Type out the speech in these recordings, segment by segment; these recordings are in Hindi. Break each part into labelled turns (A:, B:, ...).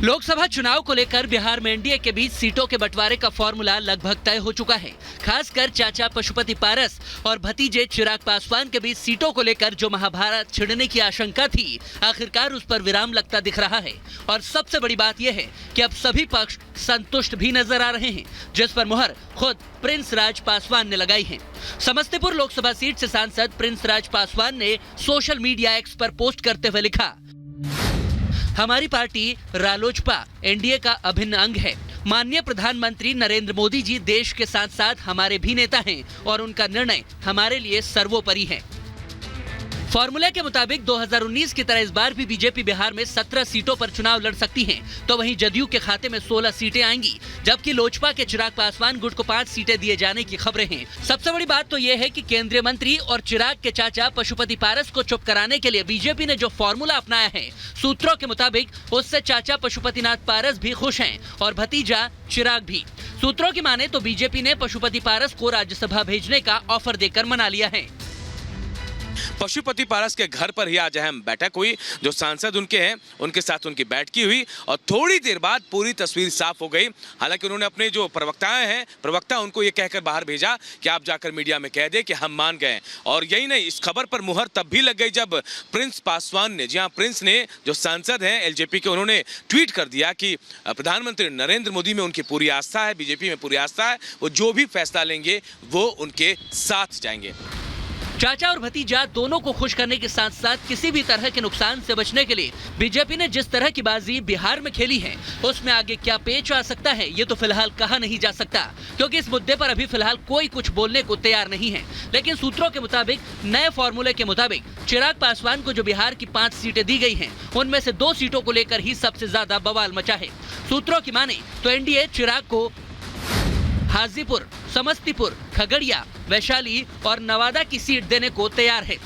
A: लोकसभा चुनाव को लेकर बिहार में एनडीए के बीच सीटों के बंटवारे का फॉर्मूला लगभग तय हो चुका है। खासकर चाचा पशुपति पारस और भतीजे चिराग पासवान के बीच सीटों को लेकर जो महाभारत छिड़ने की आशंका थी, आखिरकार उस पर विराम लगता दिख रहा है। और सबसे बड़ी बात यह है कि अब सभी पक्ष संतुष्ट भी नजर आ रहे हैं, जिस पर मुहर खुद प्रिंस राज पासवान ने लगाई है। समस्तीपुर लोकसभा सीट से सांसद प्रिंस राज पासवान ने सोशल मीडिया एक्स पर पोस्ट करते हुए लिखा, हमारी पार्टी रालोचपा एनडीए का अभिन्न अंग है। माननीय प्रधानमंत्री नरेंद्र मोदी जी देश के साथ साथ हमारे भी नेता हैं और उनका निर्णय हमारे लिए सर्वोपरि है। फॉर्मूला के मुताबिक 2019 की तरह इस बार भी बीजेपी बिहार में 17 सीटों पर चुनाव लड़ सकती है, तो वहीं जदयू के खाते में 16 सीटें आएंगी, जबकि लोजपा के चिराग पासवान गुट को 5 सीटें दिए जाने की खबरें हैं। सबसे बड़ी बात तो यह है कि केंद्रीय मंत्री और चिराग के चाचा पशुपति पारस को चुप कराने के लिए बीजेपी ने जो फॉर्मूला अपनाया है, सूत्रों के मुताबिक उससे चाचा पशुपतिनाथ पारस भी खुश हैं और भतीजा चिराग भी। सूत्रों की माने तो बीजेपी ने पशुपति पारस को राज्यसभा भेजने का ऑफर देकर मना लिया है।
B: पशुपति पारस के घर पर ही आज अहम बैठक हुई। जो सांसद उनके हैं उनके साथ उनकी बैठक हुई और थोड़ी देर बाद पूरी तस्वीर साफ हो गई। हालांकि उन्होंने अपने जो प्रवक्ता उनको ये कहकर बाहर भेजा कि आप जाकर मीडिया में कह दे कि हम मान गए। और यही नहीं, इस खबर पर मुहर तब भी लग गई जब प्रिंस पासवान ने, जी हाँ, प्रिंस ने, जो सांसद हैं एलजेपी के, उन्होंने ट्वीट कर दिया कि प्रधानमंत्री नरेंद्र मोदी में उनकी पूरी आस्था है, बीजेपी में पूरी आस्था है, वो जो भी फैसला लेंगे वो उनके साथ जाएंगे।
A: चाचा और भतीजा दोनों को खुश करने के साथ साथ किसी भी तरह के नुकसान से बचने के लिए बीजेपी ने जिस तरह की बाजी बिहार में खेली है, उसमें आगे क्या पेच आ सकता है ये तो फिलहाल कहा नहीं जा सकता, क्योंकि इस मुद्दे पर अभी फिलहाल कोई कुछ बोलने को तैयार नहीं है। लेकिन सूत्रों के मुताबिक नए फॉर्मूले के मुताबिक चिराग पासवान को जो बिहार की 5 सीटें दी गई हैं, उनमें से 2 सीटों को लेकर ही सबसे ज्यादा बवाल मचा है। सूत्रों की माने तो एनडीए चिराग को हाजीपुर, समस्तीपुर, खगड़िया, वैशाली और नवादा की सीट देने को तैयार है।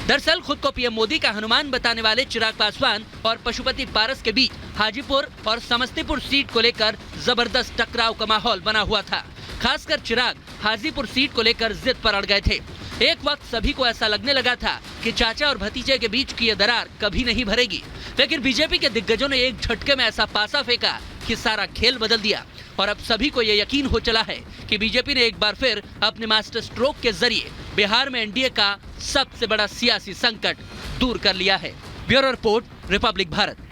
A: दरअसल खुद को पीएम मोदी का हनुमान बताने वाले चिराग पासवान और पशुपति पारस के बीच हाजीपुर और समस्तीपुर सीट को लेकर जबरदस्त टकराव का माहौल बना हुआ था। खासकर चिराग हाजीपुर सीट को लेकर जिद पर अड़ गए थे। एक वक्त सभी को ऐसा लगने लगा था कि चाचा और भतीजे के बीच की यह दरार कभी नहीं भरेगी, लेकिन बीजेपी के दिग्गजों ने एक झटके में ऐसा पासा फेंका कि सारा खेल बदल दिया और अब सभी को यह यकीन हो चला है कि बीजेपी ने एक बार फिर अपने मास्टर स्ट्रोक के जरिए बिहार में एनडीए का सबसे बड़ा सियासी संकट दूर कर लिया है। Bureau report, Republic Bharat.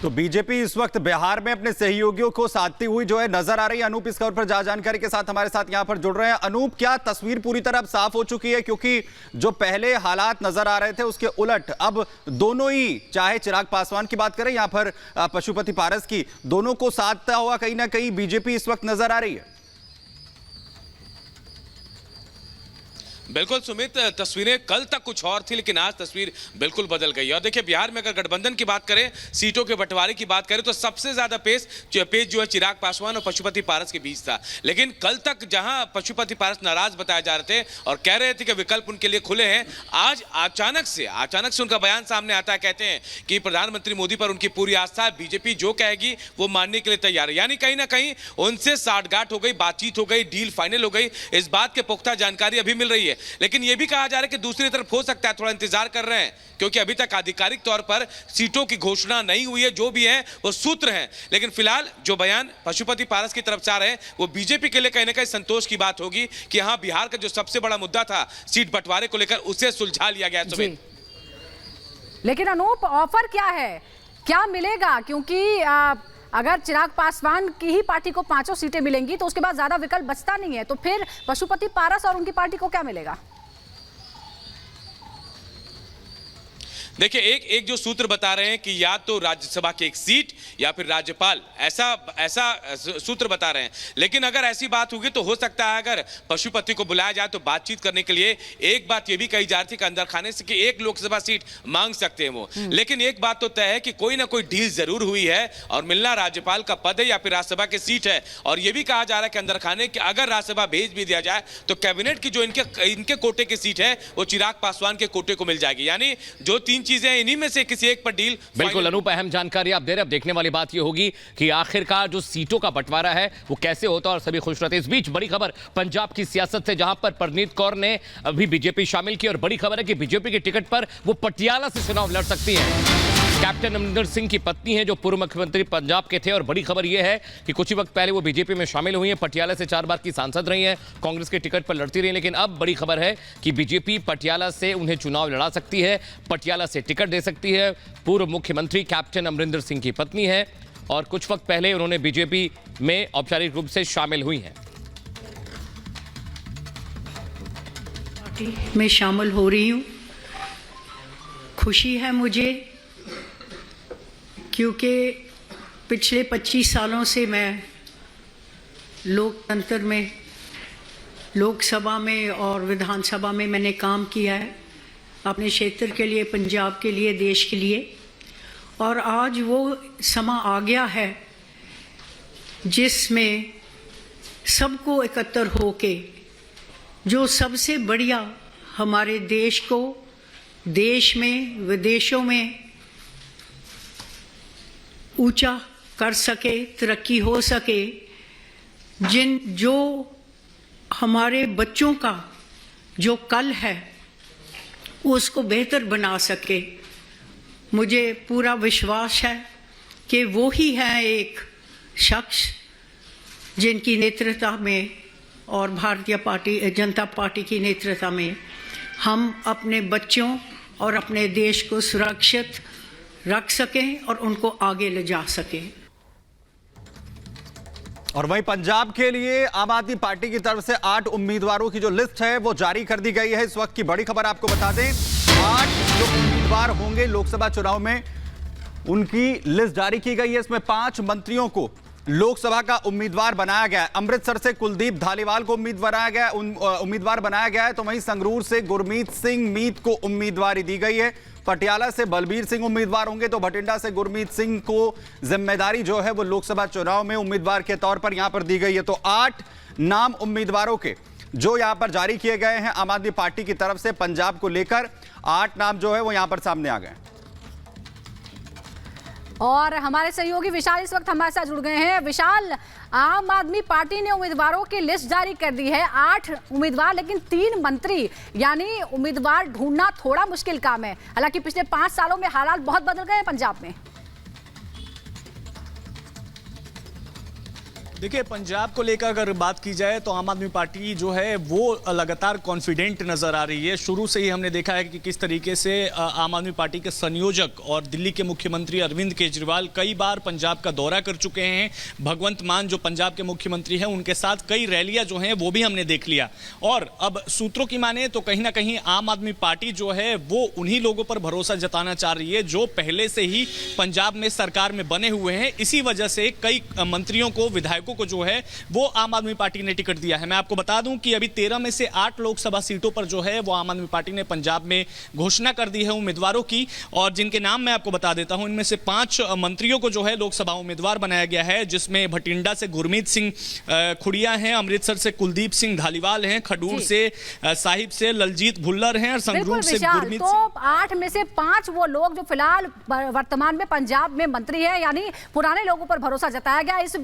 C: तो बीजेपी इस वक्त बिहार में अपने सहयोगियों को साधती हुई जो है नजर आ रही है। अनूप इस खबर पर ज्यादा जानकारी के साथ हमारे साथ यहां पर जुड़ रहे हैं। अनूप, क्या तस्वीर पूरी तरह अब साफ हो चुकी है? क्योंकि जो पहले हालात नजर आ रहे थे उसके उलट अब दोनों ही, चाहे चिराग पासवान की बात करें या फिर पशुपति पारस की, दोनों को साधता हुआ कहीं ना कहीं बीजेपी इस वक्त नजर आ रही है।
B: बिल्कुल सुमित, तस्वीरें कल तक कुछ और थी लेकिन आज तस्वीर बिल्कुल बदल गई। और देखिए, बिहार में अगर गठबंधन की बात करें, सीटों के बंटवारे की बात करें, तो सबसे ज्यादा पेच जो है चिराग पासवान और पशुपति पारस के बीच था। लेकिन कल तक जहां पशुपति पारस नाराज बताए जा रहे थे और कह रहे थे कि विकल्प उनके लिए खुले हैं, आज अचानक से उनका बयान सामने आता है। कहते हैं कि प्रधानमंत्री मोदी पर उनकी पूरी आस्था है, बीजेपी जो कहेगी वो मानने के लिए तैयार है। यानी कहीं ना कहीं उनसे साठगांठ हो गई, बातचीत हो गई, डील फाइनल हो गई। इस बात के पुख्ता जानकारी अभी मिल रही है। लेकिन यह भी कहा जा रहा है कि दूसरी तरफ हो सकता है, थोड़ा इंतजार कर रहे हैं, क्योंकि अभी तक आधिकारिक तौर पर सीटों की घोषणा नहीं हुई है। जो भी है वो सूत्र हैं। लेकिन फिलहाल जो बयान पशुपति पारस की तरफ से आ रहे हैं वो बीजेपी के लिए कहीं ना कहीं संतोष की बात होगी कि हां, बिहार का जो सबसे बड़ा मुद्दा था सीट बंटवारे को लेकर, उसे सुलझा लिया गया है।
D: लेकिन अनूप, ऑफर क्या है, क्या मिलेगा? क्योंकि अगर चिराग पासवान की ही पार्टी को 5 सीटें मिलेंगी तो उसके बाद ज्यादा विकल्प बचता नहीं है, तो फिर पशुपति पारस और उनकी पार्टी को क्या मिलेगा?
B: देखिए, एक जो सूत्र बता रहे हैं कि या तो राज्यसभा की 1 सीट या फिर राज्यपाल, ऐसा सूत्र बता रहे हैं। लेकिन अगर ऐसी बात होगी तो हो सकता है अगर पशुपति को बुलाया जाए तो बातचीत करने के लिए एक बात यह भी कही जा रही थी कि अंदर खाने से कि 1 लोकसभा सीट मांग सकते हैं वो। लेकिन एक बात तो तय है कि कोई ना कोई डील जरूर हुई है और मिलना राज्यपाल का पद है या फिर राज्यसभा की सीट है। और यह भी कहा जा रहा है कि अंदर खाने की अगर राज्यसभा भेज भी दिया जाए तो कैबिनेट की जो इनके कोटे की सीट है वो चिराग पासवान के कोटे को मिल जाएगी। यानी जो 3 चीजें, इन्हीं में से किसी एक पर डील।
E: बिल्कुल अनूप, अहम जानकारी आप दे रहे हैं। अब देखने वाली बात यह होगी कि आखिरकार जो सीटों का बंटवारा है वो कैसे होता है और सभी खुश रहते हैं। इस बीच बड़ी खबर पंजाब की सियासत से, जहां पर परनीत कौर ने अभी बीजेपी शामिल की और बड़ी खबर है कि बीजेपी की टिकट पर वो पटियाला से चुनाव लड़ सकती है। कैप्टन अमरिंदर सिंह की पत्नी है जो पूर्व मुख्यमंत्री पंजाब के थे। और बड़ी खबर यह है कि कुछ ही वक्त पहले वो बीजेपी में शामिल हुई हैं। पटियाला से 4 बार की सांसद रही हैं, कांग्रेस के टिकट पर लड़ती रही। लेकिन अब बड़ी खबर है कि बीजेपी पटियाला से उन्हें चुनाव लड़ा सकती है, पटियाला से टिकट दे सकती है। पूर्व मुख्यमंत्री कैप्टन अमरिंदर सिंह की पत्नी है और कुछ वक्त पहले उन्होंने बीजेपी में औपचारिक रूप से शामिल हुई हैं।
F: पार्टी में शामिल हो रही हूँ, खुशी है मुझे, क्योंकि पिछले 25 सालों से मैं लोकतंत्र में, लोकसभा में और विधानसभा में मैंने काम किया है अपने क्षेत्र के लिए, पंजाब के लिए, देश के लिए। और आज वो समा आ गया है जिसमें सबको एकत्र होके जो सबसे बढ़िया हमारे देश को, देश में विदेशों में ऊंचा कर सके, तरक्की हो सके, जो हमारे बच्चों का जो कल है उसको बेहतर बना सके। मुझे पूरा विश्वास है कि वो ही है एक शख्स जिनकी नेतृत्व में और भारतीय जनता पार्टी की नेतृत्व में हम अपने बच्चों और अपने देश को सुरक्षित रख सकें और उनको आगे ले जा सकें।
C: और वहीं पंजाब के लिए आम आदमी पार्टी की तरफ से 8 उम्मीदवारों की जो लिस्ट है वो जारी कर दी गई है। इस वक्त की बड़ी खबर आपको बता दें, 8 जो उम्मीदवार होंगे लोकसभा चुनाव में उनकी लिस्ट जारी की गई है। इसमें 5 मंत्रियों को लोकसभा का उम्मीदवार बनाया गया है। अमृतसर से कुलदीप धालीवाल को उम्मीदवार बनाया गया है, तो वहीं संगरूर से गुरमीत सिंह मीत को उम्मीदवारी दी गई है। पटियाला से बलबीर सिंह उम्मीदवार होंगे, तो भटिंडा से गुरमीत सिंह को जिम्मेदारी जो है वो लोकसभा चुनाव में उम्मीदवार के तौर पर यहां पर दी गई है। तो 8 नाम उम्मीदवारों के जो यहां पर जारी किए गए हैं आम आदमी पार्टी की तरफ से पंजाब को लेकर 8 नाम जो है वो यहां पर सामने आ गए।
D: और हमारे सहयोगी विशाल इस वक्त हमारे साथ जुड़ गए हैं। विशाल, आम आदमी पार्टी ने उम्मीदवारों की लिस्ट जारी कर दी है, 8 उम्मीदवार, लेकिन 3 मंत्री, यानी उम्मीदवार ढूंढना थोड़ा मुश्किल काम है। हालांकि पिछले 5 सालों में हालात बहुत बदल गए हैं पंजाब में।
G: देखिए, पंजाब को लेकर अगर बात की जाए तो आम आदमी पार्टी जो है वो लगातार कॉन्फिडेंट नजर आ रही है। शुरू से ही हमने देखा है कि किस तरीके से आम आदमी पार्टी के संयोजक और दिल्ली के मुख्यमंत्री अरविंद केजरीवाल कई बार पंजाब का दौरा कर चुके हैं। भगवंत मान जो पंजाब के मुख्यमंत्री हैं उनके साथ कई रैलियां जो हैं वो भी हमने देख लिया। और अब सूत्रों की माने तो कहीं ना कहीं आम आदमी पार्टी जो है वो उन्हीं लोगों पर भरोसा जताना चाह रही है जो पहले से ही पंजाब में सरकार में बने हुए हैं। इसी वजह से कई मंत्रियों को, विधायकों को जो है वो आम आदमी पार्टी ने टिकट दिया है। मैं आपको बता दूं कि अभी 13 में से 8 लोकसभा सीटों पर जो है वो आम आदमी पार्टी ने पंजाब में घोषणा कर दी है उम्मीदवारों की। और जिनके नाम मैं आपको बता देता हूं, इनमें से 5 मंत्रियों को जो है लोकसभा उम्मीदवार बनाया गया है, जिसमें भटिंडा से गुरमीत सिंह खुड़िया हैं, अमृतसर से कुलदीप सिंह धालीवाल हैं, खडूर से साहिब से ललजीत भुल्लर हैं और संगरूर से गुरमीत
D: सिंह। तो 8 में से 5 वो लोग जो फिलहाल वर्तमान में पंजाब में मंत्री हैं, यानी पुराने लोगों पर भरोसा जताया गया। इस